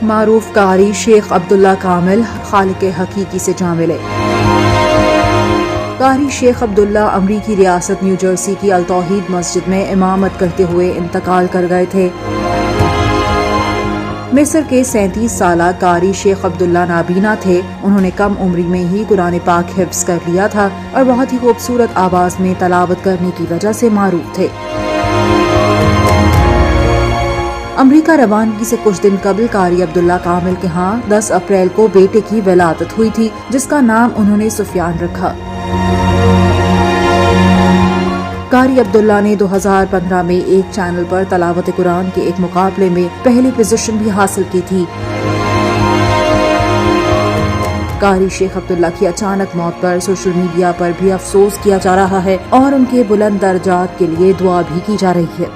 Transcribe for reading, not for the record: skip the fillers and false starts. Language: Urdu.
معروف قاری شیخ عبداللہ کامل خالق حقیقی سے جا ملے۔ قاری شیخ عبداللہ امریکی ریاست نیو جرسی کی التوحید مسجد میں امامت کرتے ہوئے انتقال کر گئے تھے۔ مصر کے 37 سالہ قاری شیخ عبداللہ نابینا تھے۔ انہوں نے کم عمری میں ہی قرآن پاک حفظ کر لیا تھا اور بہت ہی خوبصورت آواز میں تلاوت کرنے کی وجہ سے معروف تھے۔ امریکہ روانگی سے کچھ دن قبل قاری عبداللہ کامل کے ہاں 10 اپریل کو بیٹے کی ولادت ہوئی تھی، جس کا نام انہوں نے سفیان رکھا۔ قاری عبداللہ نے 2015 میں ایک چینل پر تلاوت قرآن کے ایک مقابلے میں پہلی پوزیشن بھی حاصل کی تھی۔ قاری شیخ عبداللہ کی اچانک موت پر سوشل میڈیا پر بھی افسوس کیا جا رہا ہے اور ان کے بلند درجات کے لیے دعا بھی کی جا رہی ہے۔